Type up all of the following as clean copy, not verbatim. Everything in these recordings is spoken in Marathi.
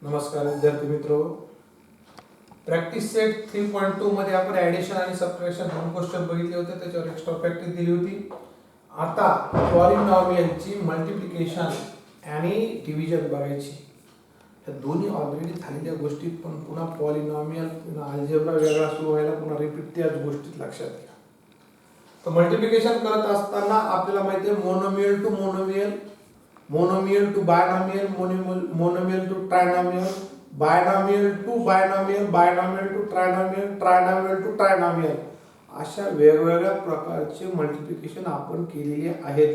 नमस्कार विद्यार्थी मित्रो, प्रॅक्टिस सेट 3.2 मध्ये आपण ऍडिशन आणि सबट्रॅक्शन दोन क्वेश्चन बघितले होते, त्याच्यावर एक्स्ट्रा प्रॅक्टिस दिली होती. आता पॉलिनॉमियलची मल्टिप्लिकेशन आणि डिव्हिजन बघायची. या दोन्ही ऑलरेडी झालेल्या गोष्टीत पण पुन्हा पॉलिनॉमियल पुन्हा अल्जेब्रा वेगळा सुरू व्हायला पुन्हा रिपीट त्याच गोष्टीत लक्षात घ्या. तर मल्टिप्लिकेशन करत असताना आपल्याला माहिती आहे monomial to monomial, monomial to binomial, monomial to trinomial, binomial to binomial, binomial to trinomial, trinomial to trinomial, अशा वेगवेगळ्या प्रकारचे मल्टिप्लिकेशन आपण केलेले आहेत.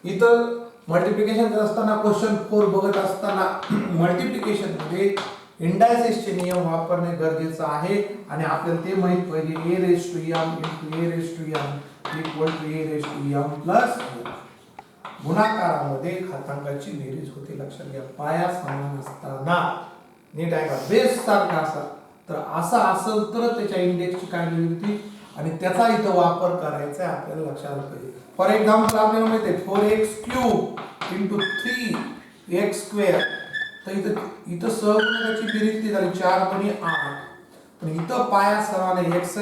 इतर मल्टिप्लिकेशन करत असताना क्वेश्चन 4 बघत असताना मल्टिप्लिकेशन मध्ये इंडायसेसचे नियम वापरणे गरजेचं आहे आणि आपल्याला ते माहित पाहिजे a raise to m into a raise to m equal to a raise to m plus गुणाकारामध्ये घातांकाची बेरीज होते. लक्षात घ्या, पाया समान असताना नीट आहे का, बेस सारखा असा तर असा असेल तर त्याच्या इंडेक्सची काळजी होती आणि त्याचा इथं वापर करायचा आहे आपल्याला लक्षात आलं पाहिजे. फॉर एक्झाम्पल आपल्याला माहिती आहे 4x³ into 3x², तर इथं सहगुणकाची बेरीज ती झाली 4 × 8, पण इथं पाया समान आहे x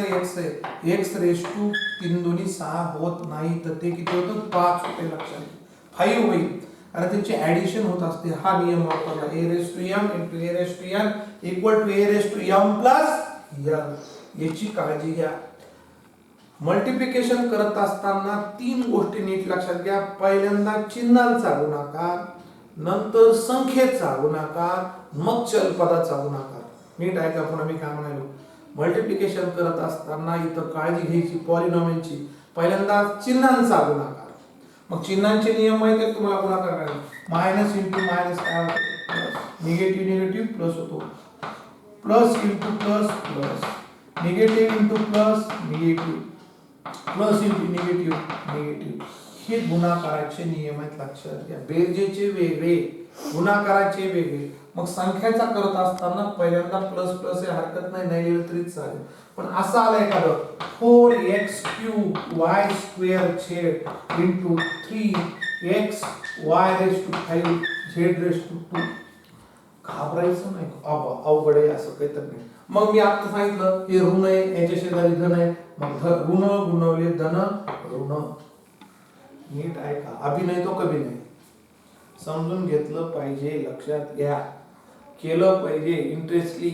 x रेज टू 3 × 6 होत नाही, तर ते किती होतं 5 होते. लक्षात घ्या 5 होईल आणि त्याची ऍडिशन होत असते. हा नियम वापरला a raise to m into a raise to n equal to a raise to m plus n. याची काळजी घ्या. मल्टिप्लिकेशन करत असताना 3 गोष्टी नीट लक्षात घ्या. पहिल्यांदा चिन्हांचा गुणाकार, नंतर संख्येचा गुणाकार, मग चल पदाचा गुणाकार. नीट आहे का? पुन्हा मी काय म्हणालो, मल्टिप्लिकेशन करत असताना इथं काळजी घ्यायची पॉलिनॉमियलची. पहिल्यांदा चिन्हांचा गुणाकार, मग चिन्हांचे नियम माहिती आहेत तुम्हाला. गुणाकार करायचा मायनस इंटू मायनस काय होतं, निगेटिव्ह निगेटिव्ह प्लस होतो, plus into plus plus, negative into plus negative, plus into negative negative. हे गुणाकाराचे नियम आहेत. लक्षात घ्या, बेरजेचे वेगळे, गुणाकाराचे वेगळे. मग संख्याचा करत असताना पहिल्यांदा प्लस प्लस आहे, हरकत नाही, नाही लिहिलं तरी चालेल. पण असं आलं एखादं 4x³ y² छेद इंटू 3x y⁵ z⁵2. घाबरायचं नाही, अवघड आहे असं काही तर नाही. मग मी आता सांगितलं हे ऋण आहे, याच्या शेजारी धन आहे, मग ऋण गुणवले धन ऋण. नीट आहे का? अभिनय तो कभी नाही, समजून घेतलं पाहिजे. लक्षात घ्या, केलं पाहिजे इंटरेस्टली,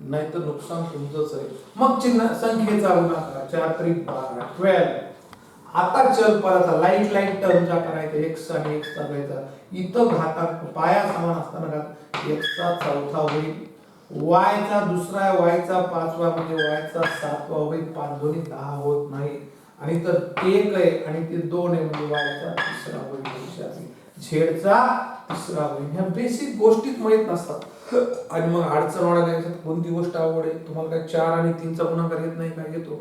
नाही तर नुकसान तुमचंच आहे. मग चिन्ह संख्येचा गुणाकार 4 × 12 12. आता चल पदाचा लाईट लाईट टर्मचा करायचा, x आणि x टाकायचा. इथं घातांक पाया समान असताना घात x चा चौथा होईल, y चा दुसरा, y चा पाचवा म्हणजे y चा सातवा होईल. 5 दोन्ही 10 होत नाही आणि तर 1 आहे आणि ते 2 आहे म्हणजे y चा तिसरा होईल, z चा तिसरा होईल. ह्या बेसिक गोष्टीत माहित नसतात आणि मग अडचण वाढायला कोणती गोष्ट अवघड आहे. तुम्हाला काय 4 आणि 3 चा गुणाकार येत नाही का? येतो.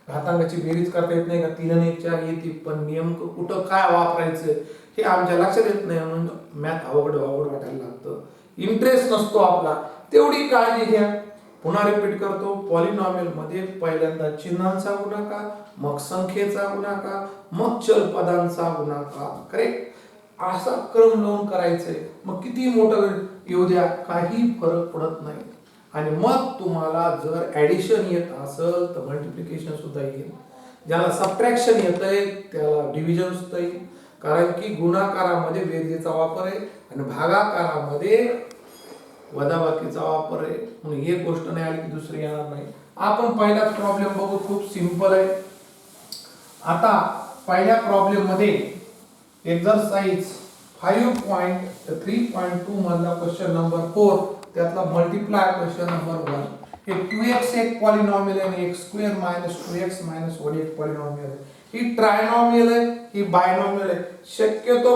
घातांकाची बेरीज करता येत नाही का? 3 आणि 1 4 येते, पण नेमकं कुठं काय वापरायचं हे आमच्या लक्षात येत नाही, म्हणून मॅथ अवघड वाटायला लागतं. इंटरेस्ट नसतो आपला. तेवढी काळजी घ्या. पुन्हा रिपीट करतो, पॉलिनॉमियल मध्ये पहिल्यांदा चिन्हांचा गुणाकार, मग संख्येचा गुणाकार, मग चल पदांचा गुणाकार. करेक्ट? असा क्रम लावून करायचंय. मग किती मोठं येऊ द्या, काही फरक पडत नाही. आणि मग तुम्हाला जर ऍडिशन येत असेल तर मल्टिप्लिकेशन सुद्धा येईल. ज्याला सबट्रॅक्शन येतंय त्याला डिव्हिजन सुद्धा येईल, कारण की गुणाकारामध्ये बेरजेचा वापर आहे आणि भागाकारामध्ये वजाबाकीचा वापर आहे. म्हणून एक गोष्ट नाही आली की दुसरी येणार नाही. आपण पहिलाच प्रॉब्लेम बघू, खूप सिंपल आहे. आता पहिल्या प्रॉब्लेम मध्ये एक्सरसाइज 5.3.2 मधला क्वेश्चन नंबर 4, त्यातला मल्टिप्लाय क्वेश्चन नंबर 1. हे 2x एक पॉलिनॉमियल आहे आणि x² - 2x - 1 एक पॉलिनॉमियल आहे. ही ट्रायनॉमियल आहे, ही बायनॉमियल आहे. शक्यतो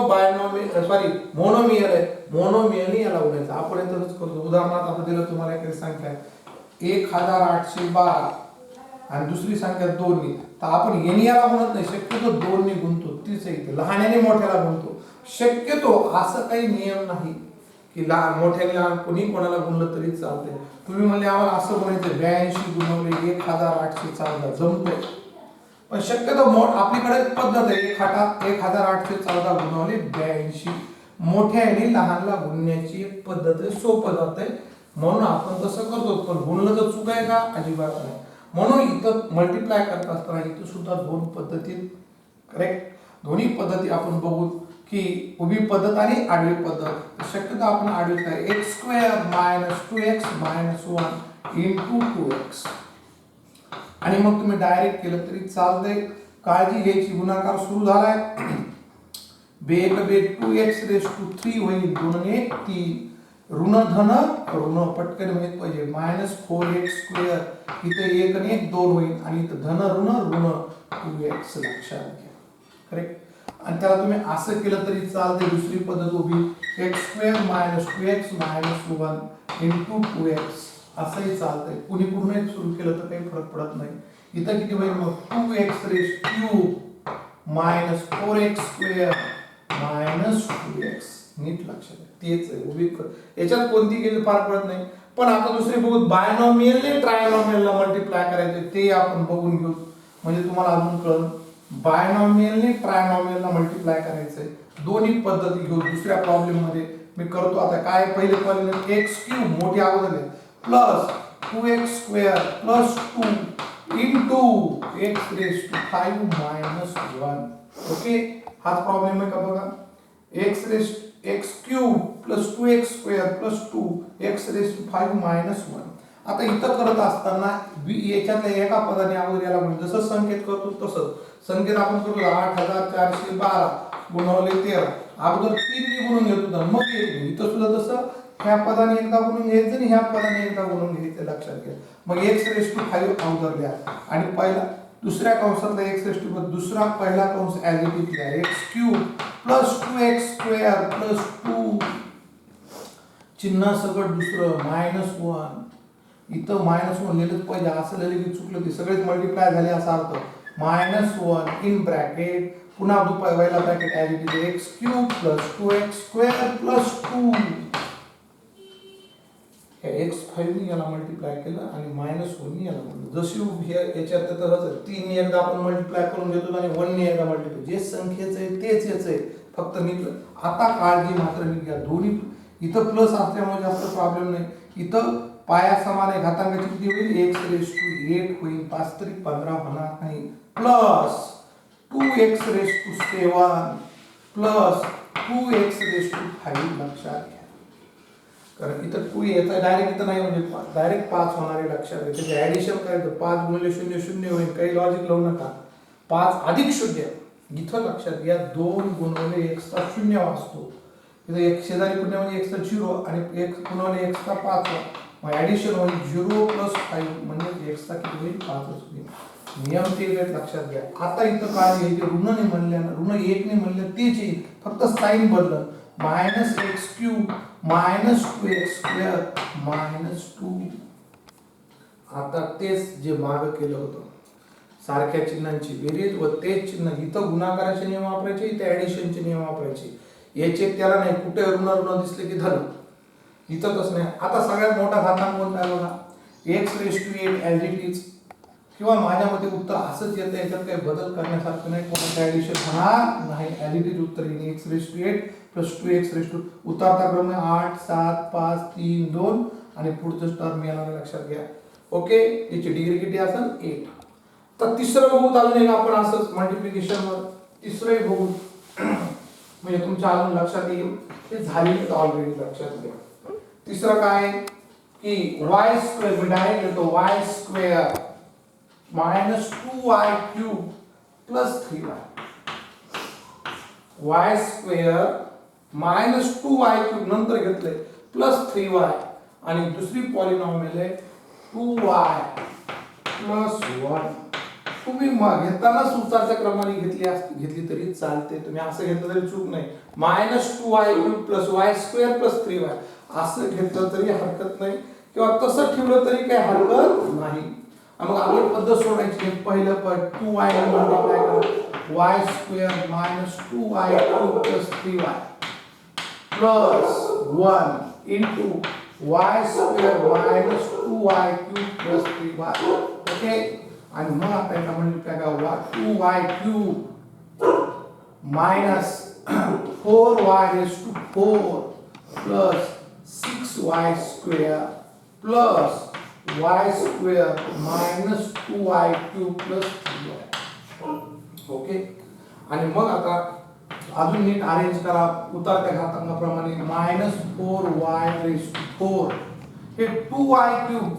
मोनोमियल आहे. मोनोमियलनी याला उडायचं. आपण इथंच करतो. उदाहरणार्थ आता दिलं तुम्हाला एक संख्या 1812 आणि दुसरी संख्या 2 नी, तर आपण n याला म्हणत नाही, शक्यतो 2 नी गुणतो. तीच आहे, लहान्याने मोठ्याला गुणतो. शक्यतो असं काही नियम नाही की लहान मोठ्याने लहान कोणी कोणाला गुणलं तरी चालतंय. तुम्ही म्हणले आम्हाला असं म्हणायचं 82 गुणवले 1814 जमतंय, पण शक्यतो आपल्याकडे पद्धत आहे 1814 गुणवले 82 मोठ्याने लहानला गुणण्याची एक पद्धत आहे, सोपं जाते म्हणून आपण तसं करतो. पण गुणलं तर चूक आहे का? अजिबात नाही. म्हणून इथं मल्टिप्लाय करत असताना इथं सुद्धा दोन पद्धती करेक्ट, दोन्ही पद्धती आपण बघू की उभी पद्धत आणि आडवी पद्धत. शक्यतो आपण आडवी काय x² - 2x - 1 इंटू 2x आणि मग तुम्ही डायरेक्ट केलं तरी चालतंय. काळजी घ्यायची, गुणाकार सुरू झालाय. बे 2x⁻³ होईल, 2 ने 3 ऋण धन ऋण पटकन माहित पाहिजे -4x². इथे 1 आणि 1 2 होईल आणि इथं धन ऋण ऋण 2x लक्षात घ्या. करेक्ट. आणि त्याला तुम्ही असं केलं तरी चालते. दुसरी पद्धत उभी x² - 2x - 1 इंटू 2x असंही चालतंय. कुणी पूर्ण एक सुरू केलं तर काही फरक पडत नाही. इथं किती होईल मग 2x³ - 4x² - 2x. नीट लक्षात घ्या, तेच आहे उभी. याच्यात कोणती केली फार पडत नाही. पण आता दुसरी बघू, बायनॉमियलने ट्रायनॉमियलला मल्टिप्लाय करायचे ते आपण बघून घेऊ म्हणजे तुम्हाला अजून कळेल. बायनॉमियलने ट्रायनॉमियलला मल्टिप्लाय करायचंय. दोन्ही पद्धती घेऊ. दुसऱ्या प्रॉब्लेम मध्ये मी करतो. आता काय पहिले प्रॉब्लेम x³ मोठी अगोदर plus 2x² plus 2 into x⁵ - 1. Okay, हाच प्रॉब्लेम आहे का बघा. x³ plus 2x² plus 2 x⁵ - 1. आता इथं करत असताना याच्यातल्या एका पदाने अगोदर याला म्हणजे जसं संकेत करतो तसं संकेत आपण करतो 8412 गुणवले 13 अगोदर 3 ने गुणून घेतो तर मग इथं सुद्धा तसं ह्या पदाने एकदा गुणून घ्यायचं आणि ह्या पदाने एकदा गुणून घ्यायचं लक्षात घ्या. मग x⁵ अगोदर लिहा आणि पहिला दुसऱ्या कंसातला x⁵ दुसरा पहिला कंस ॲज इट इज लिहा x³ प्लस 2x² प्लस 2 चिन्ह सगळं दुसरं -1. इथं -1 लिहिलंच पाहिजे, असं लिहिलं की चुकलं. ते सगळेच मल्टिप्लाय झाले असा अर्थ. -1 इन ब्रॅकेट पुन्हा पहिला bracket as it is x³ plus 2x² plus 2. x5 ने याला मल्टिप्लाय केलं आणि -1 ने याला मल्टिप्लाय. जशी हे याच्यात तसंच 3 ने एकदा आपण मल्टिप्लाय करून घेतो आणि 1 ने एकदा मल्टिप्लाय. जे संख्येचं आहे तेच याचं आहे, फक्त नीट. आता काळजी मात्र नीट घ्या. दोन्ही इथं प्लस असल्यामुळे जास्त प्रॉब्लेम नाही. इथं पाया समान आहे, घातांकाची किती होईल x⁸ होईल. 5 तरी 15 होणार नाही. प्लस 2x⁻7 प्लस 2x�5 लक्षात घ्या. कारण इथं 2 येतं डायरेक्ट इथं नाही म्हणजे डायरेक्ट 5 होणार आहे लक्षात घ्या. त्याचे ॲडिशन करायचं 5 गुणिले 0 0 होईल. काही लॉजिक लावू नका. 5 अधिक 0 इथं लक्षात घ्या 2 गुणवले x चा 0 वाचतो. इथं एक शेजारी पुण्य म्हणजे x चा 0 आणि 1 गुणवले x चा 5 मग ॲडिशन होईल 0 प्लस 5 म्हणजे x चा किती होईल 5 होईल. नियम ते लक्षात घ्या. आता इथं काय घ्यायचे ऋण ने म्हणल्यानं ऋण 1 ने म्हणलं तेच येईल, फक्त साइन बदललं. -x³ -2x² -2. आता तेच जे माग केलं होतं सारख्या चिन्हांची बेरीज व तेच चिन्ह इथं गुणाकाराचे नियम वापरायचे, इथे ॲडिशनचे नियम वापरायचे. याचे त्याला नाही, कुठे ऋण ऋण दिसले की धन. इथं तसं नाही. आता सगळ्यात मोठा घातांक कोणता आहे बघा x⁸ ॲज इट इज किंवा माझ्या मते उत्तर असंच येतं. याच्यात काही बदल करण्यासारखं नाही, कोणाचं ॲडिशन होणार नाही. ॲज इट इज उत्तर येईल x⁸ प्लस 2x⁻². उतारता क्रम 8 7 5 3 2 आणि पुढचं टर्म येणार लक्षात घ्या. ओके, याची डिग्री किती असेल 8. तर तिसरं बघू अजून एक आपण असंच मल्टिप्लिकेशनवर तिसरं बघू म्हणजे तुमच्या अजून लक्षात येईल. ते झालेलं ऑलरेडी लक्षात घ्या. तिसरं काय की y² मी डायरेक्ट लिहितो y² -2y³ plus 3y. y² -2y³ नंतर घेतले प्लस 3y आणि दुसरी पॉलिनॉमियल आहे 2y प्लस 1. तुम्ही घेताना उतारच्या क्रमाने घेतली तरी चालते. तुम्ही असं घेतलं तरी चूक नाही. -2y³ plus y² plus 3y असं घेतलं तरी हरकत नाही किंवा तसं ठेवलं तरी काही हरकत नाही. मग आपण पद्धत सोडायची. पहिलं पद 2y ने मल्टिप्लाय करा y² -2y³ plus 3y plus 1 into y² -2y³ plus 3y. Okay, आणि मग आता याला मल्टिप्लाय करा 2y³ minus 4y raised to 4 plus 6y square plus y square minus 2y cube plus 3y. Okay. आणि मग आता अजून नीट अरेंज करा उतरत्या घातांकाप्रमाणे मायनस 4y raised to 4 हे 2y cube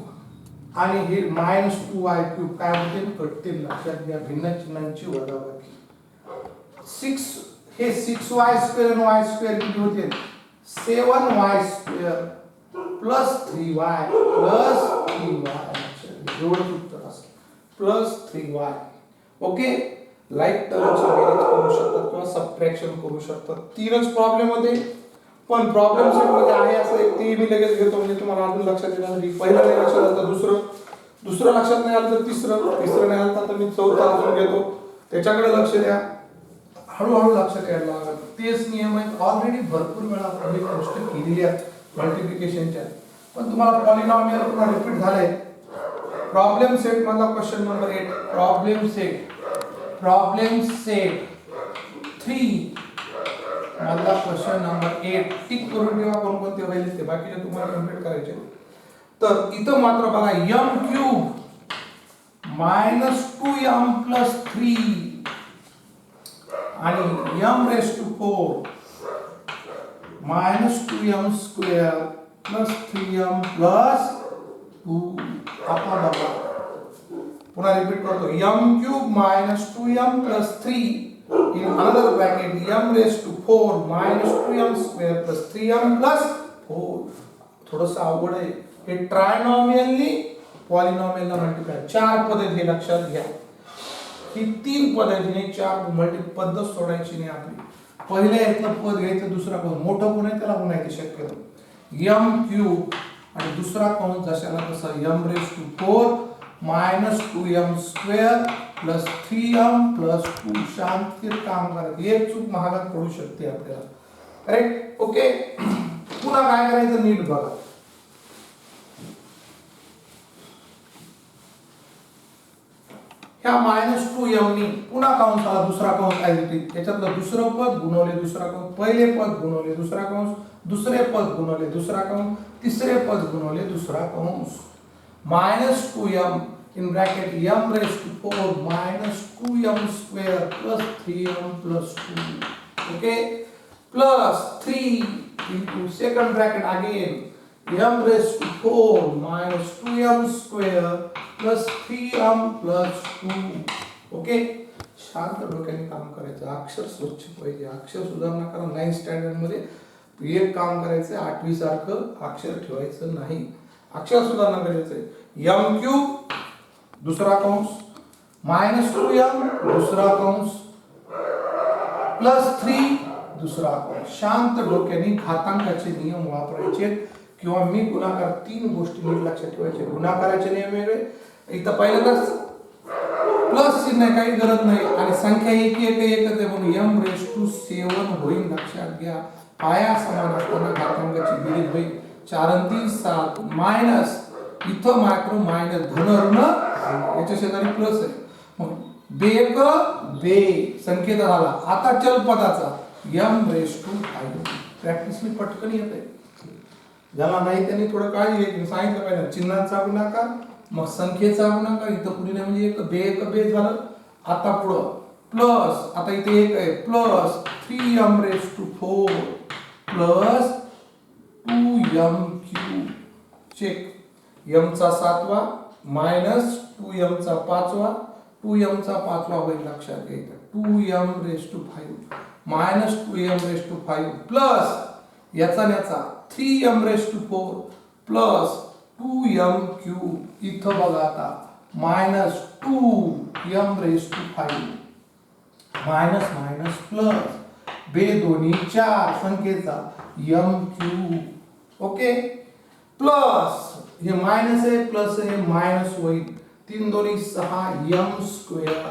आणि हे मायनस 2y cube काय होतील कटतील. लक्षात घ्या भिन्न चिन्हांची वजाबाकी. 6 हे 6y स्क्वेअर आणि y स्क्वेअर किती होतील 7y square plus 3y plus 3y एवढं उत्तर असेल प्लस 3y. ओके. लाईक टर्मची बेरीज करू शकतात किंवा सबट्रॅक्शन करू शकतात. तीनच प्रॉब्लेम होते पण प्रॉब्लेम सेट मध्ये आहे असं एक ते मी लगेच घेतो म्हणजे तुम्हाला अजून लक्षात येण्यासाठी. पहिलं नाही लक्षात आलं तर दुसरं लक्षात नाही आलं तर तिसरं नाही आलं तर मी चौथा अजून घेतो. त्याच्याकडे लक्ष द्या. हळूहळू लक्षात यायला लागलं. तेच नियम आहेत ऑलरेडी भरपूर वेळा आपण गोष्ट केलेली आहे मल्टिप्लिकेशनच्या. पण तुम्हाला पॉलिनॉमियल पुन्हा रिपीट झालाय. प्रॉब्लेम सेट मधला क्वेश्चन नंबर 8 प्रॉब्लेम सेट 3 मधला क्वेश्चन नंबर 8 टिक करून ठेवा कोणकोणते राहिले ते बाकीचे तुम्हाला कंप्लीट करायचे. तर इथं मात्र बघा m क्यूब -2m + 3 आणि m raised to 4 -2m square plus 3m plus 2. आता बघा पुन्हा रिपीट करतो m cube -2m plus 3 in another bracket m raised to 4 -2m square plus 3m plus 4. थोडंसं अवघड आहे हे. ट्रायनॉमियलनी पॉलिनॉमियलला मल्टिप्लाय 4 पद्धत हे लक्षात घ्या. ही 3 पद्धतीने 4 मल्टी पद्धत सोडायची नाही आपली. पहिल्या यातलं पद घ्यायचं दुसरा पद मोठं कोण आहे त्याला म्हणायचं शक्यतो m क्यूब आणि दुसरा कंस जशाला तसा m raised to 4 -2m square plus 3m plus 2. शांततेत काम करायचं. एक चूक महागात पडू शकते आपल्याला. करेक्ट. ओके. पुन्हा काय करायचं नीट बघा. ह्या -2m नी पुन्हा कंसाला दुसरा कंस काय देते त्याच्यातलं दुसरं पद गुणवले दुसरा कंस पहिले पद गुणवले दुसरा कंस दुसरे पद गुणवले दुसरा कंस तिसरे पद गुणवले दुसरा कंस. -2m in bracket m raised to 4 -2m square plus 3m plus 2. Okay. Plus 3 into second bracket again m raised to 4 -2m square plus 3m plus 2. Okay. शांत डोक्याने काम करायचं. अक्षर स्वच्छ पाहिजे. अक्षर सुधारणा करा. 9th स्टँडर्ड मध्ये एक काम करायचं 8वी सारखं अक्षर ठेवायचं नाही. अक्षर सुधारणा करायचं. m क्यूब दुसरा कंस -2m दुसरा कंस प्लस 3 दुसरा कंस. शांत डोक्याने घातांकाचे नियम वापरायचे किंवा मी गुणाकार 3 गोष्टी नीट लक्षात ठेवायचे. गुणाकाराचे नियम वेगळे. इथं पहिल्यांदा प्लस चिन्ह आहे काही गरज नाही आणि संख्या एकच आहे म्हणून m raised to 7 होईल. लक्षात घ्या पाया समान असताना घातांकाची बेरीज होईल. 4 आणि 3 7 मायनस इथं मायक्रो मायनस धन ऋण याच्या शेजारी प्लस आहे. मग बेक बे संख्येचा झाला. आता चल पदाचा m raised to 5. प्रॅक्टिसने पटकन येते. ज्याला नाही त्यांनी थोडं काळजी घ्यायची. सांगितलं पाहिजे चिन्हांचा गुणाकार मग संख्येचा गुणाकार. इथं पुढे नाही म्हणजे एक बे झालं. आता पुढं प्लस आता इथे एक आहे plus 3m raised to 4 plus 2m cube. Check. m चा 7वा मायनस 2m चा 5वा 2m चा 5वा होईल. लक्षात घ्यायचं 2m raised to 5 minus 2m raised to 5 plus याचा 3m raised to 4 plus 2m cube. इथं बघा आता minus 2m raised to 5 minus minus plus बे दोन्ही 4 संख्येचा m क्यूब. ओके. प्लस हे मायनस आहे प्लस आहे मायनस होईल. 3 दोन्ही 6 m square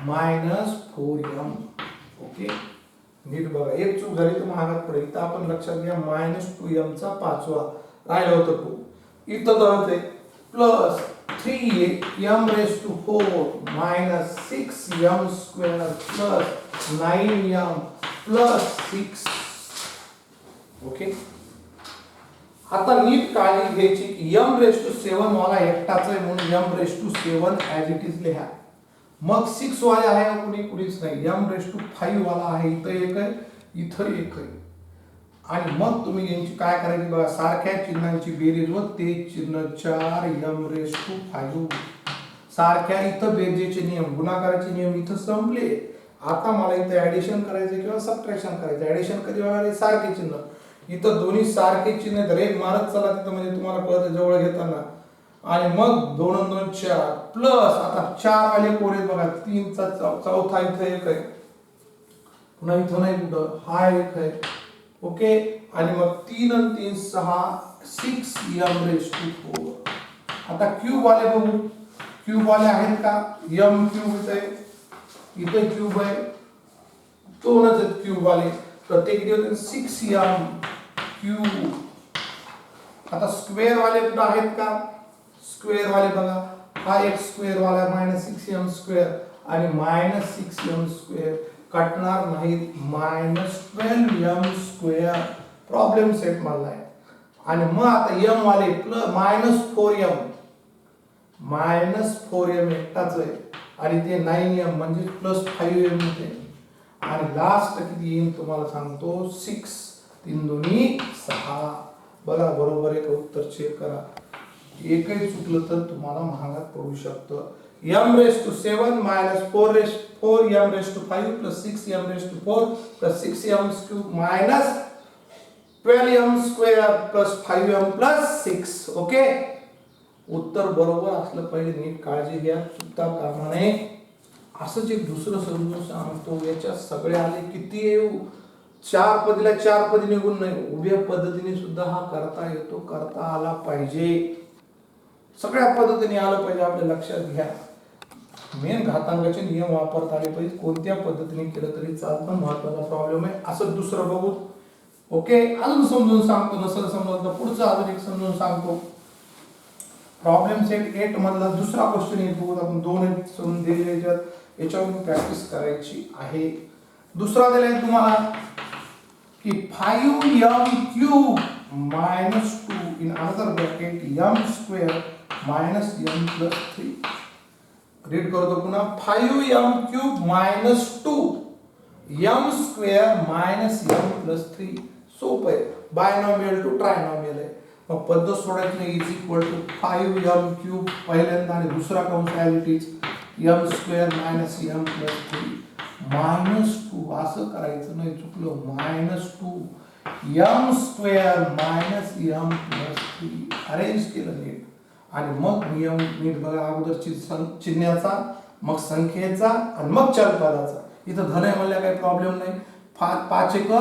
minus 4m. Okay. नीट बघा एक चूक झाली तर महागात पडेल. इथं आपण लक्षात घ्या -2m चा 5वा राहिलं होतं 2. इथं जाते plus 3m raised to 4 -6m square plus 9m plus 6. Okay, आता नीट काळजी घ्यायची की m⁻7 वाला एकटाच आहे म्हणून m⁻7 ॲज इट इज लिहा. मग 6 वाले आहे कुणीच नाही, m⁵ वाला आहे, इथं एक आहे, इथं एक आहे. आणि मग तुम्ही यांची काय करायची बघा, सारख्या चिन्हांची बेरीज व ते चिन्ह 4m⁵. सारख्या इथं बेरजेचे नियम, गुणाकाराचे नियम इथं संपले. आता मला इथं ऍडिशन करायचं किंवा सबट्रॅक्शन करायचं. ऍडिशन कधी बघायला सारखे चिन्ह, इथं दोन्ही सारखे चिन्ह आहेत, रेग मारत चला तिथं म्हणजे तुम्हाला कळतं जवळ घेताना. आणि मग 2 आणि 2 4 प्लस आता 4 वाले कोरे बघा, 3 चा चौथा इथं एक आहे, पुन्हा इथं नाही कुठं, हा एक आहे. ओके, आणि मग 3 आणि 3 6 6m⁴. आता क्यूब वाले बघू, क्यूब वाले आहेत का, m क्यूब इथे क्यूब आहे, दोनच आहेत क्यूब वाले, तर ते किती होते 6m क्यूब. आता स्क्वेअर वाले कुठे आहेत का, स्क्वेअर वाले बघा, हा एक स्क्वेअर वाला -6m² आणि -6m² कटणार नाहीत, -12m². प्रॉब्लेम सेट मारलाय. आणि मग आता m वाले -4m एकटाच आहे आणि ते 9m म्हणजे +5m होते. आणि लास्ट किती येईल तुम्हाला सांगतो, 6 3 2 6. बघा बरोबर आहे का, उत्तर चेक करा. एकही चुकलं तर तुम्हाला महागात पडू शकतं. m⁻7 -4m⁵ plus 6m⁴ plus 6m³ -12m² plus 5m plus 6. Okay, उत्तर बरोबर असलं पाहिजे, नीट काळजी घ्या, चुकता कामा नये. असंच एक दुसरं समजून सांगतो, याच्यात सगळे आले किती येऊ, 4 पदीला 4 पदी निघून नाही, उभ्या पद्धतीने सुद्धा हा करता येतो, करता आला पाहिजे, सगळ्या पद्धतीने आलं पाहिजे. आपल्या लक्षात घ्या, मेन घातांकाचे नियम वापरता आले पाहिजे, कोणत्या पद्धतीने केलं तरी चालतं, महत्वाचा प्रॉब्लेम आहे. असं दुसरं बघू. ओके, अजून समजून सांगतो, नसेल समजलं तर पुढचं अजून एक समजून सांगतो. प्रॉब्लेम सेट 8 मधला दुसरा क्वेश्चन येतो बघू आपण. 2 आहेत समजून दिलेले, याच्यावर प्रॅक्टिस करायची आहे. दुसरा दिलाय तुम्हाला की 5m³ -2 in another bracket m² -m+3. Read करतो पुन्हा, 5m³ -2 m² -m+3. सोपं आहे, बायनॉमियल टू ट्रायनॉमियल आहे. मग पद्धत सोडायची नाही, इज इक्वल टू 5m³ पहिल्यांदा आणि दुसरा कंस as it is m² -m+3 -2. असं करायचं नाही, चुकलं, -2 m² -m+3 अरेंज केलं नीट. आणि मग नियम नीट बघा, अगोदर चिन्हाचा, मग संख्येचा आणि मग चलपदाचा. इथं धन आहे म्हणल्या काही प्रॉब्लेम नाही. 5 1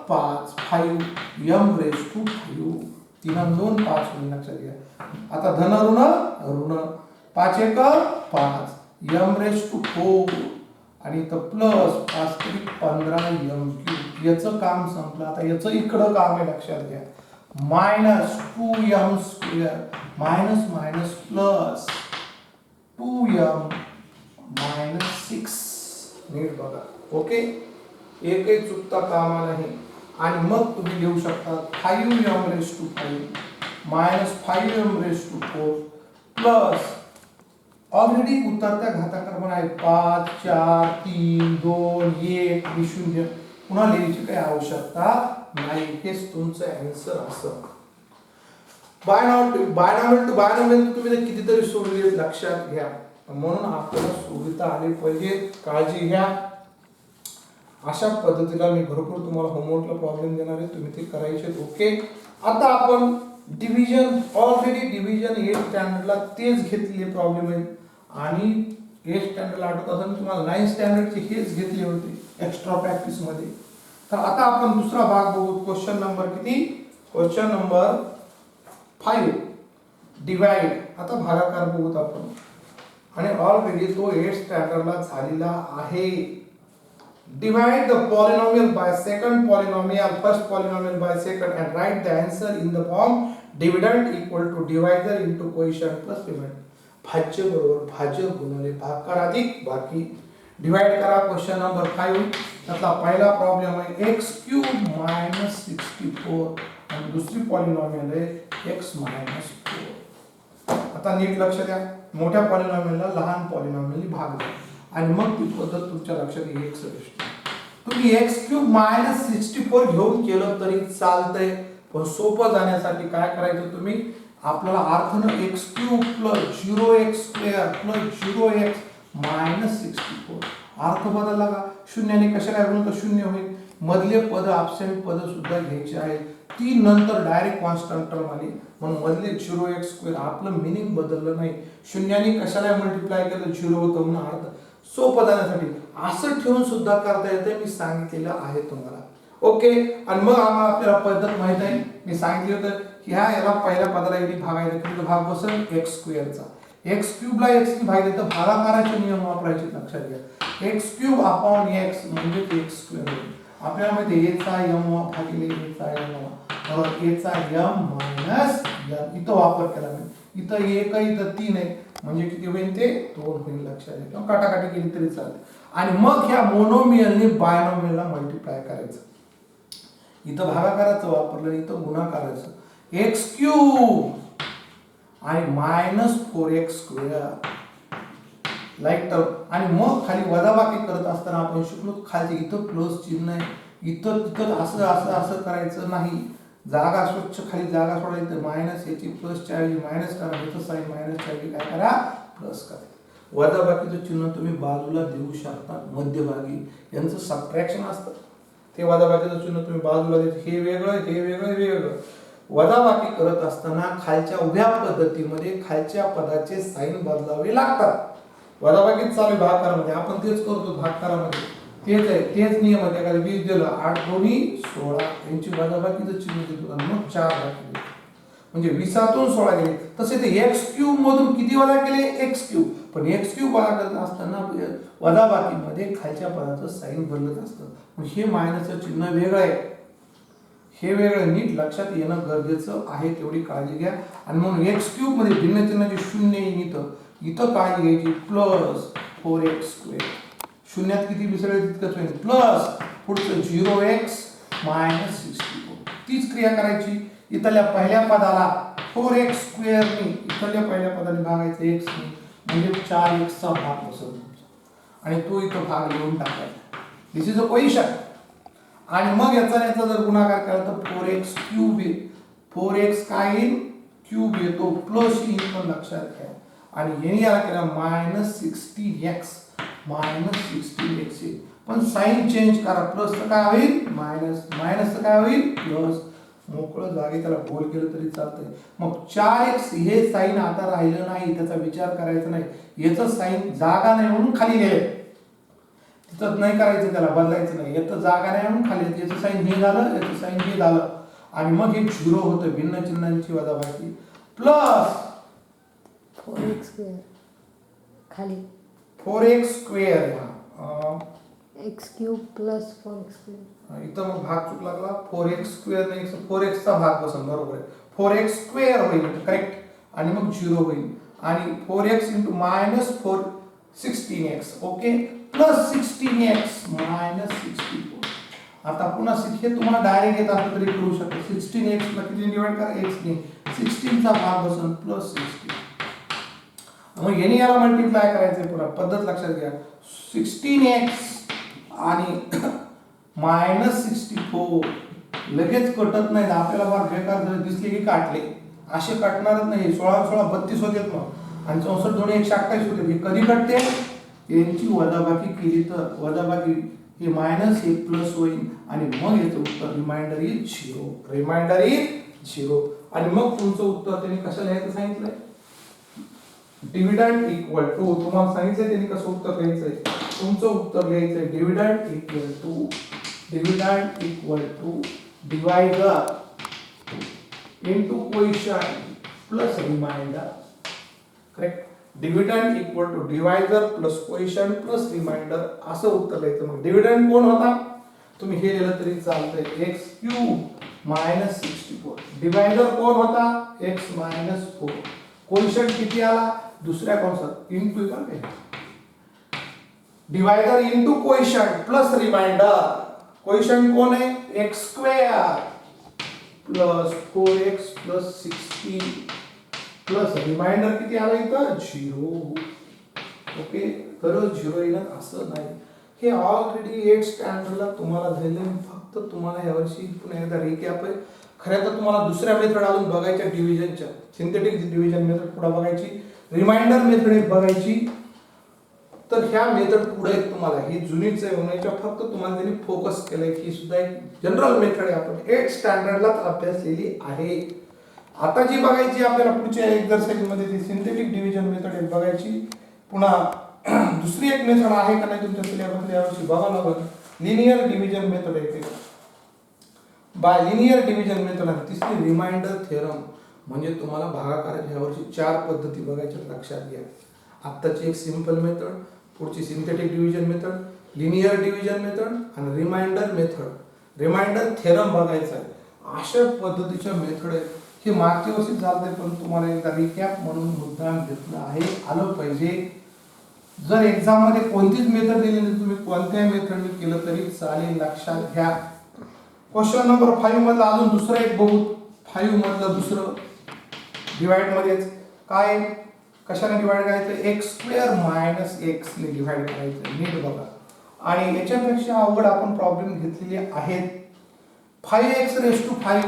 5 5m⁵ 3 आणि 2 5 लक्षात घ्या. आता धन ऋण ऋण, 5 1 5 m⁴ आणि इथं प्लस 5 3 15m³. याचं काम संपलं. आता याचं इकडं काम आहे, लक्षात घ्या, -2m² minus minus plus 2m -6. नीट बघा. ओके, एकही चुकता कामा नाही. आणि मग तुम्ही लिहू शकता 5m⁵ -5m⁴ प्लस ऑलरेडी उतरत्या घातांक आहे 5 4 3 2 1 0. पुन्हा लिहायची काही आवश्यकता नाही. हेच तुमचं आन्सर असं. बायनॉमियल टू बायनॉमियल तुम्ही कितीतरी सोडले, लक्षात घ्या. म्हणून आपल्याला सोडविता आले पाहिजे, काळजी घ्या. अशा पद्धतीला मी भरपूर तुम्हाला होमवर्कला प्रॉब्लेम देणार आहे, तुम्ही ते करायचे. ओके, आता आपण डिव्हिजन, ऑलरेडी डिव्हिजन 8 स्टँडर्डला तेच घेतलेले प्रॉब्लेम आहेत. आणि 8 स्टँडर्डला आठवत असेल तुम्हाला, 9 स्टँडर्डचे हेच घेतले होते एक्स्ट्रा प्रॅक्टिस मध्ये. तर आता आपण दुसरा भाग बघू. क्वेश्चन नंबर किती, क्वेश्चन नंबर 5, डिवाइड. आता भागाकार बघूत आपण. आणि ऑलरेडी तो 8 स्टँडर्डला झालेला आहे. Divide the polynomial by second polynomial, first polynomial by second, and write the answer in the form dividend equal to divisor into quotient plus remainder. भाज्य बरोबर भाज्य गुणिले भागाकार अधिक बाकी. डिवाइड करा क्वेश्चन नंबर 5. त्यातला पहिला प्रॉब्लेम आहे एक्स क्यूब मायनस 64 आणि दुसरी पॉलिनॉमियल आहे एक्स मायनस 4. आता नीट लक्ष द्या, मोठ्या पॉलिनॉमियलला लहान पॉलिनॉमियलनी भाग द्या आणि मग ती पद्धत तुमच्या लक्षात येईल. एक्स तुम्ही एक्स क्यूब मायनस 64 घेऊन केलं तरी चालतंय, पण सोपं जाण्यासाठी काय करायचं तुम्ही, आपल्याला अर्थानं x cube plus 0x square plus 0x minus 64 अर्थ बदलला का, शून्याने कशा काय बोलतो शून्य होईल, मधले पद ॲब्सेंट पद सुद्धा घ्यायचे आहेत, ती नंतर डायरेक्ट कॉन्स्टंट टर्म आली म्हणून मधले 0x स्क्वेअर आपलं मिनिंग बदललं नाही, शून्याने कशाला मल्टिप्लाय केलं 0 होतं म्हणून अर्थ सोपं जाण्यासाठी असं ठेवून सुद्धा करता येते, मी सांगितलेलं आहे तुम्हाला. ओके, आणि मग आम्हाला आपल्याला पद्धत माहित आहे, मी सांगितलं होतं की याला पहिल्या पदाला एडी भागायचं की भाग बसेल एक्स स्क्वेअरचा, एक्स क्यूबला एक्स नी भाग तर भागाकाराचे नियम वापरायचे लक्षात घ्या, एक्स क्यूब अपॉन एक्स म्हणजे एक्स स्क्वेअर होईल. आपल्याला माहिती आहे एचा यम भागिले एचा यम और एचा यम मायनस यम, इथं वापर केला मी, इथं एक आहे इथं 3 आहे म्हणजे किती होईल ते 2 होईल लक्षात घ्या, किंवा काटाकाटी केली तरी चालते. आणि मग ह्या मोनोमियलने बायनोमियलला मल्टिप्लाय करायचं, इथं भागाकाराचं वापरलं इथं गुणाकाराचं, एक्स क्यूब आणि minus 4x square like term, आणि मग खाली वजाबाकी करत असताना आपण शिकलो खाली इथं प्लस चिन्ह आहे, इथं तिथं असं असं असं करायचं नाही, जागा स्वच्छ खाली जागा सोडायचं, मायनस याची प्लसच्या ऐवजी मायनस करा, इथं साइन मायनसच्या ऐवजी काय करा प्लस करा. वजाबाकीचं चिन्ह तुम्ही बाजूला देऊ शकता, मध्यभागी यांचं सबट्रॅक्शन असतं, ते वजाबाकीचं चिन्ह तुम्ही बाजूला द्यायचं, हे वेगळं हे वेगळं हे वेगळं. वजाबाकी करत असताना खालच्या उभ्या पद्धतीमध्ये खालच्या पदाचे साइन बदलावे लागतात. वजाबाकीच चालू भागाकारामध्ये आपण तेच करतो, भागाकारामध्ये तेच आहे, तेच नियम आहे. एखाद्या 20 दिलं 8 दोन्ही 16 यांची वजाबाकीचं चिन्ह देतो आणि मग 4 दाखवले म्हणजे 20तून 16 गेले. तसे ते एक्स क्यूब मधून किती वजा केले एक्स क्यूब, पण एक्स क्यूब वजा करत असताना वजाबाकीमध्ये खालच्या पदाचं साइन बदलत असतं, हे मायनसचं चिन्ह वेगळं आहे, हे वेगळं नीट लक्षात येणं गरजेचं आहे, तेवढी काळजी घ्या. आणि म्हणून एक्स क्यूब मध्ये भिन्न चिन्हाचे शून्य येईल, इथं काळजी घ्यायची प्लस 4x स्क्वेअर, शून्यात किती विसरले तितकंच होईल प्लस पुढचं 0x मायनस 64, तीच क्रिया करायची. इथल्या पहिल्या पदाला 4x स्क्वेअर नी इथल्या पहिल्या पदाने भागायचं x नी म्हणजे 4x चा भाग बसतो आणि तो इथं भाग लिहून टाकायचा, दिस इज अ क्वेश्चन. आणि मग याचा जर गुणाकार केला तर 4x क्यूब येईल, 4x काय येईल क्यूब येतो प्लस येईल, पण लक्षात घ्या. आणि याने याला केला मायनस 16x मायनस 16x येईल, पण साइन चेंज करा, प्लस तर काय होईल मायनस, मायनस तर काय होईल प्लस, मोकळं जागे त्याला गोल केलं तरी चालतंय. मग 4x हे साइन आता राहिलं नाही, त्याचा विचार करायचा नाही, याचं साइन जागा नाही म्हणून खाली गेले, तिथं नाही करायचं, त्याला बदलायचं नाही, याचं जागा नाही म्हणून खाली, याचं साइन हे झालं याचं साइन हे झालं आणि मग हे 0 होतं, भिन्न चिन्हांची वजाबाकी प्लस 4x स्क्वेअर खाली 4x square x cube plus 4x square, इथं मग भाग चूक लागला, 4x स्क्वेअर नाही 4x चा भाग बसन, बरोबर आहे, 4x स्क्वेअर होईल करेक्ट, आणि मग 0 होईल आणि 4x into minus 4 16x okay plus 16x minus 64. आता पुन्हा हे तुम्हाला डायरेक्ट येत असलं तरी करू शकता, 16x ला किती डिवाइड करा x ने, 16 चा भाग बसन प्लस 16, मग याने याला मल्टिप्लाय करायचं पुन्हा, पद्धत लक्षात घ्या, 16x आणि मायनस 64 लगेच कटत नाही, आपल्याला फार बेकार दिसले की काटले, असे कटणारच नाही, 16 16 32 होते मग, आणि 64 दोन्ही 128 होते, कधी कटते यांची वजाबाकी केली तर, वजाबाकी हे मायनस हे प्लस होईल आणि मग याचं उत्तर रिमाइंडर इज 0, रिमाइंडर इज 0. आणि मग तुमचं उत्तर त्यांनी कसं लिहायचं सांगितलंय, डिव्हिडंड इक्वल टू, तुम्हाला सांगितलंय त्यांनी कसं उत्तर लिहायचंय, तुमचं उत्तर लिहायचंय dividend equal to divider into coefficient plus remainder, correct, dividend equal to divider plus coefficient plus remainder असं उत्तर लिहायचं. मग डिव्हिडंड कोण होता, तुम्ही हे लिहिलं तरी चालतंय, x क्यूब मायनस 64, डिवायडर कोण होता x मायनस 4, कोएफिशिएंट किती आला दुसऱ्या कंसात इनटू काय divider into coefficient plus remainder. Coefficient कोण आहे x square plus 4x plus 16 plus remainder किती आला इथं 0. ओके तर 0 येणार असं नाही. हे ऑलरेडी 8 स्टँडर्डला तुम्हाला झाले. फक्त तुम्हाला यावर्षी पुन्हा एकदा रिकॅप आहे. खरं तर तुम्हाला दुसऱ्या मेथड अजून बघायच्या डिव्हिजनच्या. सिंथेटिक डिव्हिजन मेथड पुढे बघायची, रिमाइंडर मेथड एक बघायची. तर ह्या मेथड पुढे तुम्हाला ही जुनीच आहे होण्याच्या फक्त तुम्हाला त्यांनी फोकस केलंय की सुद्धा एक जनरल मेथड आहे आपण 8 स्टँडर्डलाच अभ्यासलेली आहे. आता जी बघायची आपल्याला पुढच्या एक्झरसाइज मध्ये ती सिंथेटिक डिव्हिजन मेथड एक बघायची. पुन्हा दुसरी एक मेथड आहे का नाही तुमच्या सिलेबसमध्ये यावर्षी बघा लागेल. लिनियर डिव्हिजन मेथड आहे बाय लिनियर डिव्हिजन मेथड आहे. तिसरी रिमाइंडर थेरम. म्हणजे तुम्हाला भागाकाराच्या यावर्षी 4 पद्धती बघायच्या लक्षात घ्या. आत्ताची एक सिंपल मेथड, पुढची synthetic division method, linear division method आणि रिमाइंडर मेथड. रिमाइंडर थेरम बघायचा आहे. अशा पद्धतीच्या मेथड आहेत. हे मागच्या वर्षी झालंय पण तुम्हाला एकदा रिकॅप म्हणून मुद्दाम घेतलं आहे, आलं पाहिजे. जर एक्झाम मध्ये कोणतीच मेथड दिली नाही तुम्ही कोणत्याही मेथड केलं तरी चालेल, लक्षात घ्या. क्वेश्चन नंबर 5 मधला अजून दुसरं एक बघू. 5 मधलं दुसरं डिवाइड मध्येच काय कशाने डिवाइड करायचं x स्क्वेअर मायनस x ने डिवाइड करायचं. नीट बघा. आणि याच्यापेक्षा अवघड आपण प्रॉब्लेम घेतलेले आहेत. 5x रेस टू 5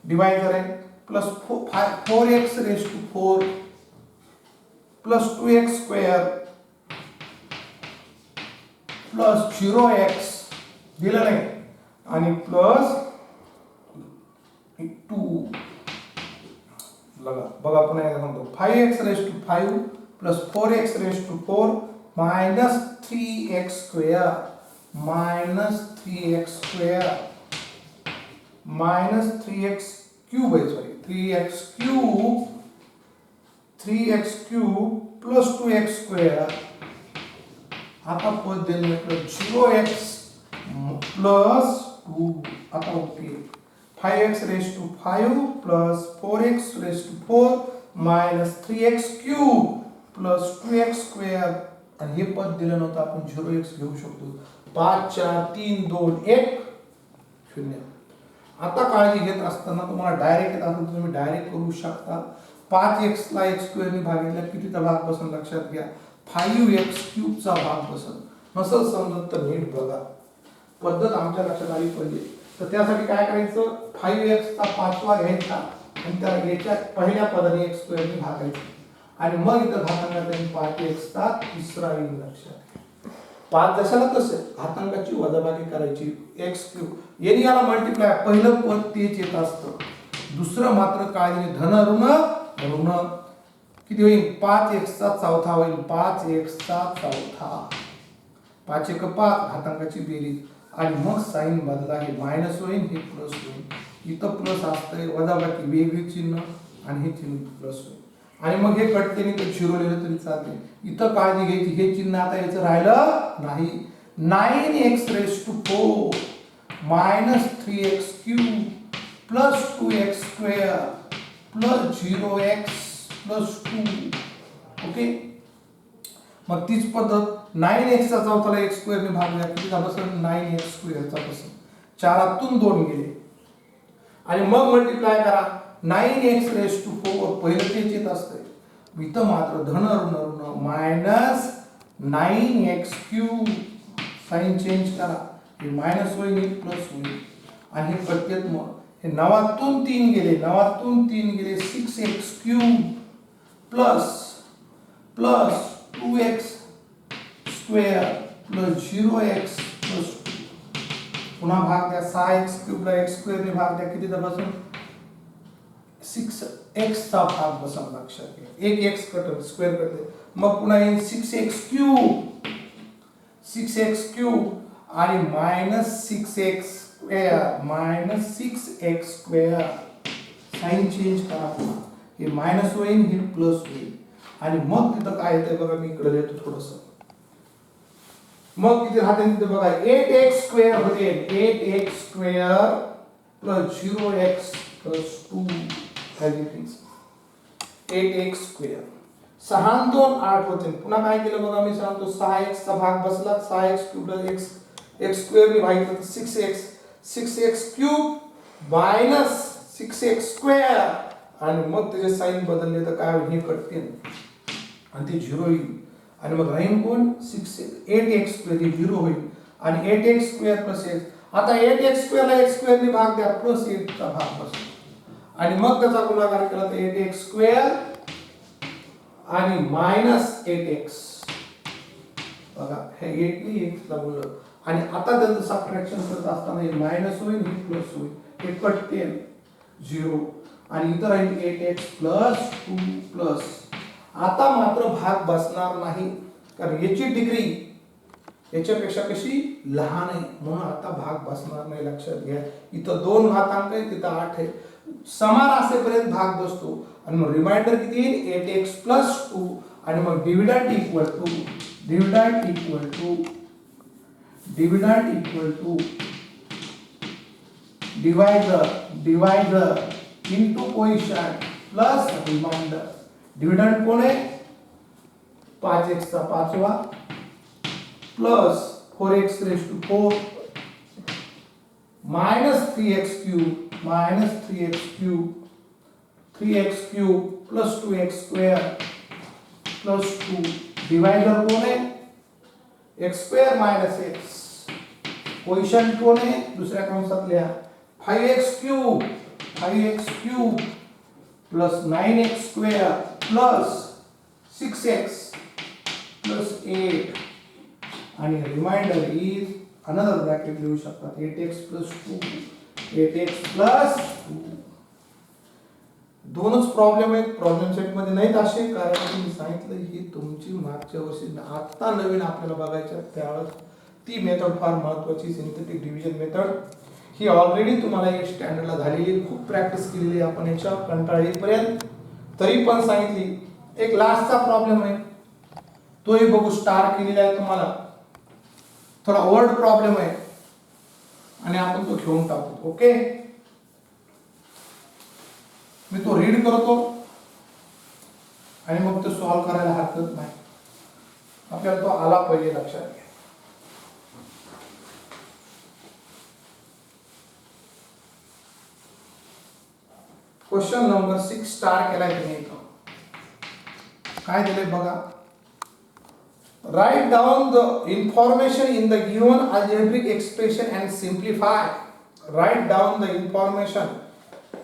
डिवाइड करें plus 4x raise to 4 plus 2x square plus 0x दिलं नाही आणि प्लस 2 बघा पुन्हा एकदा सांगतो. 5x raise to 5 plus 4x raise to 4 minus 3x square minus 3x square minus 3x cube आहे sorry 3x cube plus 2x square. आता पद दिले 0x प्लस 2. आता okay 5x raise to 5 plus 4x raise to 4 minus 3x cube plus 2x square. आणि हे पद दिलं नव्हतं आपण 0x घेऊ शकतो. 5 4 3 2 1 0. आता काळजी घेत असताना तुम्हाला डायरेक्ट येत असेल तर तुम्ही डायरेक्ट करू शकता. 5x ला x स्क्वेअर ने भागितल्या कितीचा भाग बसेल लक्षात घ्या. 5x क्यूब चा भाग बसेल. नसेल समजत तर नीट बघा. पद्धत आमच्या लक्षात आली पाहिजे. तर त्यासाठी काय करायचं 5x चा पाचवा घ्यायचा आणि त्याला याच्या पहिल्या पदाने x स्क्वेअर ने भागायचं आणि मग इथं घातांकात 5x चा तिसरा येईल लक्षात. 5 जशाला तसे घातांकाची वजाबाकी करायची x क्यूब यांनी याला मल्टिप्लाय. पहिलं पद तेच येत असतं. दुसरं मात्र काळजीने धन ऋण किती होईल 5x चा चौथा होईल. 5x चा चौथा 5 1 5 घातांकाची बेरीज आणि मग साइन बदला. हे मायनस होईल हे प्लस होईल. इथं प्लस असतंय वजाबाकी वेगळी चिन्ह आणि हे चिन्ह प्लस होईल. आणि मग हे कटतेने तर 0 लिहिलं तरी चालते. इथं काळजी घ्यायची हे चिन्ह आता याचं राहिलं नाही. 9x raise to 4 minus 3x cube plus 2x square plus 0x plus 2. Okay मग तीच पद्धत 9x चा चौथाला x स्क्वेअर ने भागल्या किती झालं सर 9x स्क्वेअर चा बसेल. 4तून 2 गेले आणि मग मल्टिप्लाय करा. 9x रेस टू 4 पहिलं तेच येत असतंय. इथं मात्र धन ऋण minus 9x cube sign change करा. हे मायनस होईल प्लस होईल आणि हे प्रत्येक मग हे 9तून 3 गेले 6x cube plus 2x square plus 0x plus 2. पुन्हा भाग द्या 6x क्यूब ला x स्क्वेअर ने भाग द्या किती बसेल 6x चा भाग बसेल लक्षात घ्या. एक x कट स्क्वेअर करते मग पुन्हा येईल 6x क्यूब आणि minus 6x square sine change करा. हे मायनस होईल हे प्लस होईल आणि मग तिथं काय येतंय बघा. मी इकडे लिहितो थोडंसं. मग किती राहते तिथे बघा 8x स्क्वेअर होते. 8x square plus 0x plus 2 8x square 6 आणि 2 8 होते. पुन्हा काय केलं बघा, मी सांगतो 6x चा भाग बसला, 6x क्यूब x स्क्वेअर मी भागितलं तर 6x cube minus 6x square, आणि मग त्याचे साइन बदलले तर काय होईल, हे कटतील आणि ते 0 येईल, आणि मग राहील कोण 8x स्क्वेअर, हे 0 होईल, आणि 8x स्क्वेअर प्लस x. आता 8x स्क्वेअर ला x स्क्वेअर ने भाग द्या, प्लस 8 चा भाग बसतो, आणि मग त्याचा गुणाकार केला तर 8x स्क्वेअर आणि मायनस 8x. बघा हे 8 ने x ला गुणलं, आणि आता त्याचं सबट्रॅक्शन करत असताना हे मायनस होईल, हे प्लस होईल, हे कटतील 0, आणि इथं राहील 8x प्लस 2 प्लस. आता मात्र भाग बसणार नाही, कारण याची डिग्री याच्यापेक्षा कशी लहान आहे, म्हणून आता भाग बसणार नाही. लक्षात घ्या, इथं 2 घातांक आहे, तिथं 8 आहे, समान असेपर्यंत भाग बसतो, आणि मग रिमाइंडर किती येईल 8x प्लस 2, आणि मग dividend equal to divider into coefficient plus reminder. Dividend कोण आहे 5x चा 5वा plus 4x raise to 4 minus 3x cube plus 2x square plus 2. Divider कोण आहे x square minus x. Coefficient कोण आहे दुसऱ्या कंसात लिहा 5x cube plus 9x square plus 6x plus 8, आणि रिमाइंडर इज अनदर ब्रॅकेट लिहू शकतात 8x प्लस 2. दोनच प्रॉब्लेम आहेत, प्रॉब्लेम सेट मध्ये नाहीत असे, कारण मी सांगितलं ही तुमची मागच्या वर्षी आता नवीन आपल्याला बघायच्या, त्यावेळेस ती मेथड फार महत्त्वाची, सिंथेटिक डिव्हिजन मेथड. ही ऑलरेडी तुम्हाला एक स्टँडर्डला झालेली, खूप प्रॅक्टिस केलेली आपण याच्यावर कंटाळीपर्यंत, तरी पण सांगितली. एक लास्टचा प्रॉब्लेम आहे, तोही बघू, स्टार केलेला आहे तुम्हाला, थोडा वर्ड प्रॉब्लेम आहे, आणि आपण तो घेऊन टाकू. ओके, मी तो रीड करतो आणि मग तो सॉल्व करायला हरकत नाही, आपल्याला तो आला पाहिजे लक्षात घ्या. क्वेश्चन नंबर 6 स्टार केलाय तुम्ही इथं. काय दिले बघा, write down the information in the given algebraic expression and simplify. Write down the information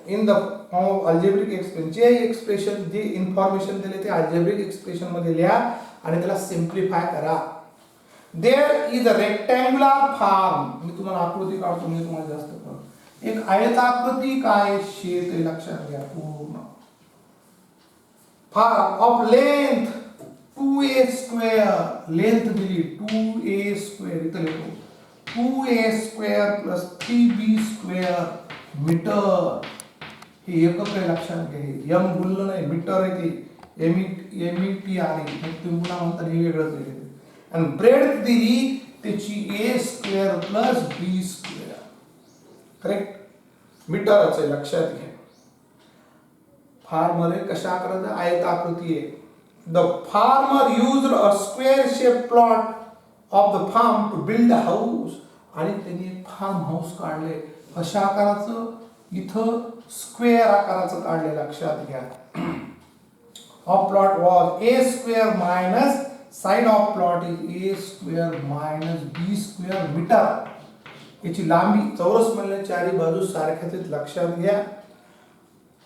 in the form of algebraic expression. जे एक्सप्रेशन, जे इन्फॉर्मेशन दिले ते अल्जेब्रिक एक्सप्रेशन मध्ये लिहा आणि त्याला सिम्प्लिफाय करा. There is a rectangular form. मी तुम्हाला आकृती काढतो, मी तुम्हाला जास्त कळतो. एक आयताकृती काय शेत आहे, लक्षात घ्या पूर्ण. Form of length 2a square, length दिली 2a स्क्वेअर, इथं लिहतो 2a square plus 3b square metre. हे एकक आहे लक्षात घ्या, एम बोललं नाही, मीटर आहे ते, MET आली, तुम्ही पुन्हा म्हणता हे वेगळंच आहे. आणि ब्रेड्थ दिली त्याची a square plus b square, correct, मीटरच आहे लक्षात घ्या. फार्मर कशा आकाराचा आयताकृती आहे. The farmer used a square shape plot of the farm to build a house. आणि त्यांनी एक फार्म हाऊस काढले, कशा आकाराचं, इथं स्क्वेअर आकाराचं काढले, लक्षात घ्या. Of plot was a square minus side of plot is a square minus b square metre. याची लांबी चौरस म्हणले, चारी बाजू सारख्याच आहेत, लक्षात घ्या.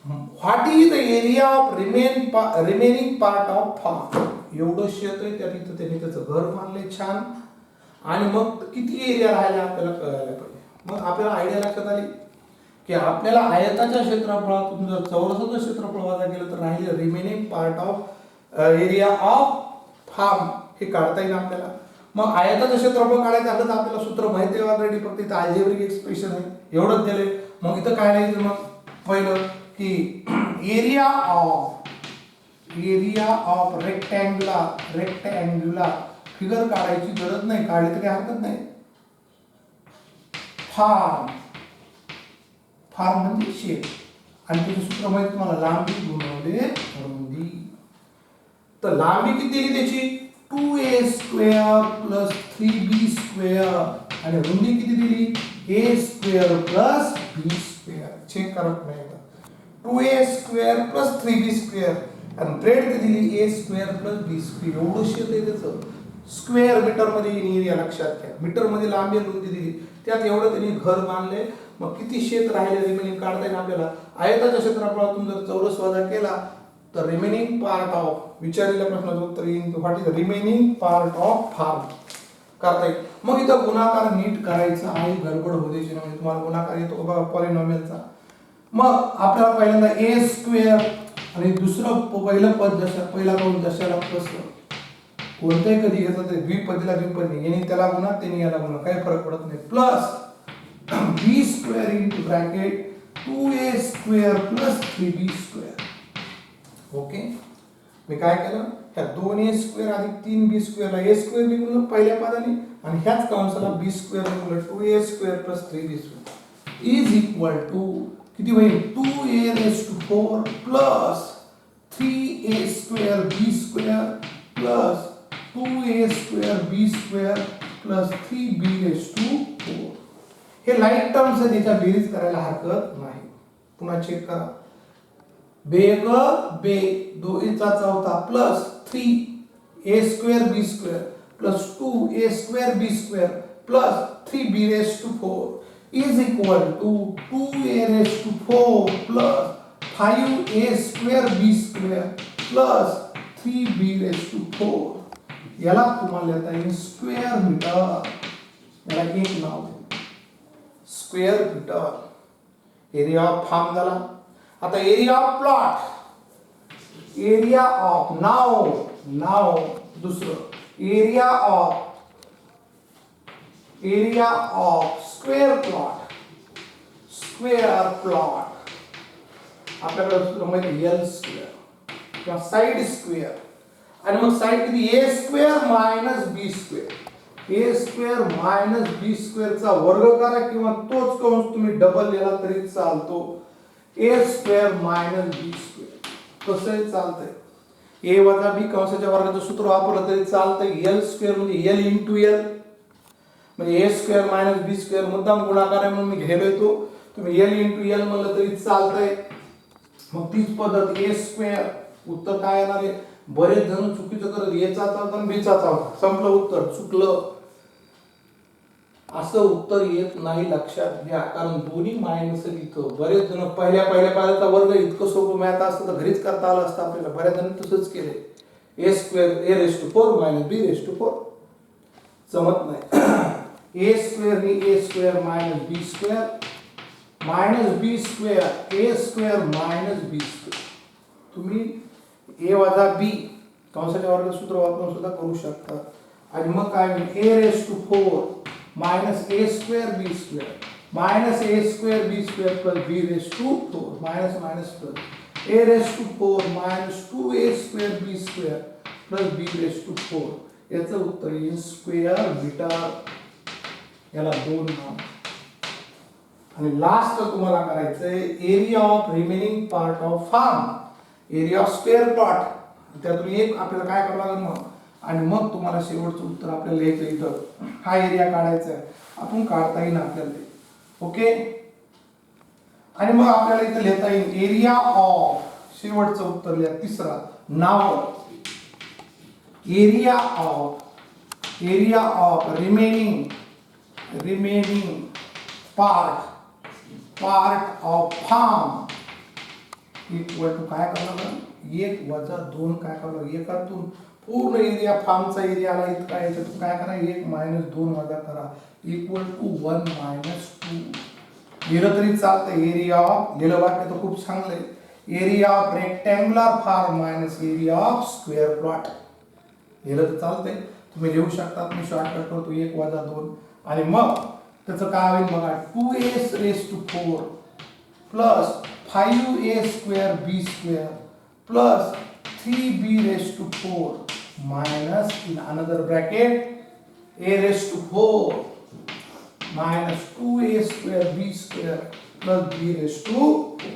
What is the area of remaining part of farm. एवढं शेत आहे, त्या तिथं त्यांनी त्याचं घर बांधले छान, आणि मग किती एरिया राहिला आपल्याला कळायला पाहिजे. मग आपल्याला आयडिया लक्षात आली की आपल्याला आयताच्या क्षेत्रफळातून जर चौरसाचं क्षेत्रफळ वजा केलं तर राहिले remaining part of area of farm हे काढता येईल आपल्याला. मग आयताचं क्षेत्रफळ काढायचं झालं तर आपल्याला सूत्र माहिती आहे ऑलरेडी, फक्त इथं अल्जेब्रिक एक्सप्रेशन आहे, एवढंच दिले. मग इथं काय लिहायचं, मग पहिलं की एरिया ऑफ रेक्टँग्युलर फिगर काढायची गरज नाही, काढली तरी हरकत नाही. फार्म म्हणजे शेप, आणि त्याचं सूत्र माहिती तुम्हाला, लांबी गुणवले रुंदी. तर लांबी किती दिली त्याची 2a square plus 3b square आणि रुंदी किती दिली a square plus b square. Check करा नाही का 2a square plus 3b square आणि ब्रेड किती दिली a square plus b square. एवढं शेत आहे त्याचं. स्क्वेअर मीटर मध्ये एरिया लक्षात घ्या. मीटर मध्ये लांबी आणि रुंदी दिली त्यात एवढं त्यांनी घर बांधले. मग किती शेत राहिले रिमेनिंग काढता येईल आपल्याला. आयताच्या क्षेत्रफळातून जर चौरस वजा केला तर रिमेनिंग पार्ट ऑफ विचारलेल्या प्रश्नाचं उत्तर येईल what is the remaining part of farm करता येईल. मग इथं गुणाकार नीट करायचा आहे. गडबड होण्याची म्हणजे तुम्हाला गुणाकार येतो बघा पॉलिनॉमियलचा. मग आपल्याला पहिल्यांदा a स्क्वेअर आणि दुसरं पहिलं पद दशा पहिला दोन दशाला प्लस कोणत्याही कधी घेतलं तरी द्विपदीला द्विपदी याने त्याला गुणा त्याने याला गुणा काही फरक पडत नाही. Plus b square into bracket 2a square plus 3b square. Okay मी काय केलं ह्या 2a स्क्वेअर अधिक 3b स्क्वेअरला a स्क्वेअर निघून पहिल्या पदाने आणि ह्याच कंसाला b स्क्वेअर निघून 2a square plus 3b square is equal to किती होईल 2a raise to 4 plus 3a square b square plus 2a square b square plus 3b raise to 4. हे लाईट टर्म्स आहे त्याच्या बेरीज करायला हरकत नाही. पुन्हा चेक करा बेग बे दो चा चौथा plus 3a square b square plus 2a square b square plus 3b raise to 4 is equal to 2a raise to 4 plus 5a square b square plus 3b raise to 4. याला तुम्हाला लिहिता येईल स्क्वेअर मीटर. याला एक नाव square metre. Area of farm झाला. आता area of plot area of नाव दुसरं एरिया ऑफ स्क्वेअर प्लॉट आपल्याकडे सूत्र माहिती एल स्क्वेअर किंवा साइड स्क्वेअर आणि मग साइड किती ए square minus B square. A square minus बी स्क्वेअरचा वर्ग करा किंवा तोच कंस तुम्ही डबल लिहिला तरी चालतो. ए स्क्वेअर मायनस बी स्क्वेअर कसंही चालतंय. ए वजा बी कंसाच्या वर्गाचं सूत्र वापरलं तरी चालतंय. एल स्क्वेअर म्हणजे एल इंटू एल म्हणजे ए स्क्वेअर मायनस बी स्क्वेअर मुद्दाम गुणाकार आहे म्हणून मी घ्यायलोय तो. तुम्ही एल इंटू एल म्हणलं तरी चालतंय. मग तीच पद्धत ए स्क्वेअर उत्तर काय येणार आहे. बरेच जण चुकीचं करत एचा चौथा आणि बीचा चौथा संपलं उत्तर चुकलं. असं उत्तर येत नाही लक्षात घ्या कारण दोन्ही मायनस इथं. बरेच जण पहिल्या पाल्याचा वर्ग इतकं सोपं मॅथ असतं तर घरीच करता आलं असतं आपल्याला. बऱ्याच जण तसंच केले. A square A raise to 4 minus B raise to 4 जमत नाही. ए स्क्वेअर नि A square minus B square minus B square A square minus B square. तुम्ही ए वजा बी कंसाच्या वर्ग सूत्र वापरून सुद्धा करू शकता. आणि मग काय होईल A raise to 4 minus A square B square minus A square B square plus B raise to 4 minus minus plus A raise to 4 minus 2a square B square plus B raise to 4. याचं उत्तर येईल स्क्वेअर मीटर. याला दोन नाव. आणि लास्ट तुम्हाला करायचंय area of remaining part of farm area of square plot. त्यातून एक आपल्याला काय करावं लागेल मग आणि मग तुम्हाला शेवटचं उत्तर आपल्याला लिहायचं इथं. हा एरिया काढायचा आहे आपण काढता येईल आपल्याला ते. ओके आणि मग आपल्याला इथं लिहिता येईल एरिया ऑफ शेवटचं उत्तर लिहा तिसरा नाव area of remaining part of farm equal to काय करणार 1 वजा 2 काय करणार एकातून पूर्ण एरिया फार्मचा एरिया आला इतका याच्यातून काय करा 1 मायनस 2 वजा करा इक्वल टू 1 मायनस 2. लिहिलं तरी चालतं. एरिया ऑफ लिहिलं वाक्य तर खूप चांगलं आहे. Area of rectangular farm minus area of square plot लिहिलं तर चालतंय. तुम्ही लिहू शकता. मी शॉर्टकट करतो 1 वजा 2 आणि मग त्याचं काय होईल बघा 2a raise to 4 plus 5a square b square plus 3b raised to 4 minus in another bracket a raised to 4 minus 2a square b square plus b raised to 4.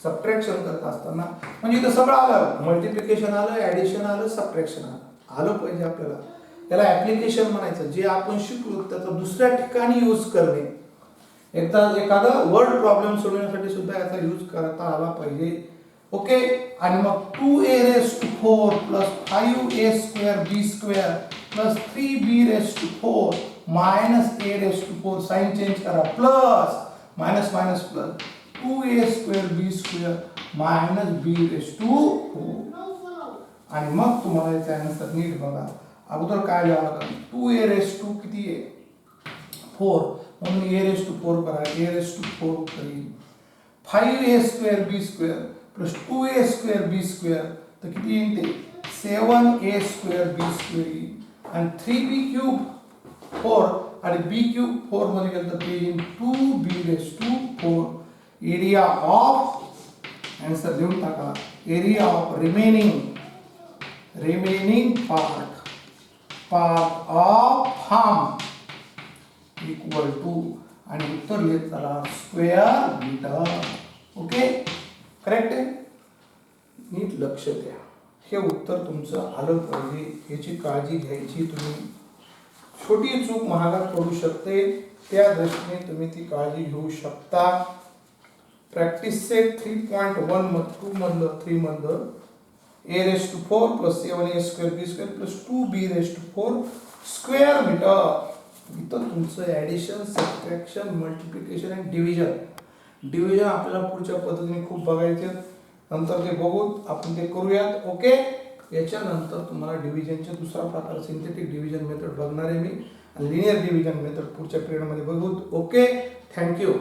Subtraction करत असताना म्हणजे इथं सगळं आलं, मल्टिप्लिकेशन आलं, ऍडिशन आलं, सबट्रॅक्शन आलं पाहिजे आपल्याला. त्याला ऍप्लिकेशन म्हणायचं. जे आपण शिकलो त्याचा दुसऱ्या ठिकाणी यूज करणे. एखादा वर्ड प्रॉब्लेम सोडवण्यासाठी सुद्धा याचा यूज करता आला पाहिजे. ओके. आणि मग 2a⁴ plus 5a² b² plus 3b⁴ minus a⁴ sign change करा plus minus minus plus 2a² b² minus b⁴. आणि मग तुम्हाला याचा आन्सर नीट बघा. अगोदर काय लिहावं लागेल, 2a⁴ किती आहे 4 म्हणून a⁴ करा, a⁴ उत्तर येईल. 5a² b² plus 2a² b² तर किती येईल ते 7a² b² येईल. आणि 3b³ 4 आणि b³ 4 मध्ये गेलं तर ते येईल 2b⁴. एरिया ऑफ आन्सर लिहून टाका. Area of remaining part of farm equal to आणि उत्तर लिहित चला स्क्वेअर मीटर. ओके, करेक्ट आहे. नीट लक्ष द्या. हे उत्तर तुमचं आलं पाहिजे याची काळजी घ्यायची. तुम्ही छोटी चूक महागात पडू शकते, त्या दृष्टीने तुम्ही ती काळजी घेऊ शकता. प्रॅक्टिस सेट 3.1 मधलं 3 मधलं a⁴ plus 7a² b² plus 2b⁴ square metre. इथं तुमचं ऍडिशन, सबट्रॅक्शन, मल्टिप्लिकेशन आणि डिव्हिजन आपल्याला पुढच्या पद्धतीने खूप बघायचे. नंतर ते बघू, आपण ते करूयात. ओके. याच्यानंतर तुम्हाला डिव्हिजनचे दुसरा प्रकार सिंथेटिक डिव्हिजन मेथड बघणार आहे मी, आणि लिनियर डिव्हिजन मेथड पुढच्या पिरियडमध्ये बघू. Okay, thank you.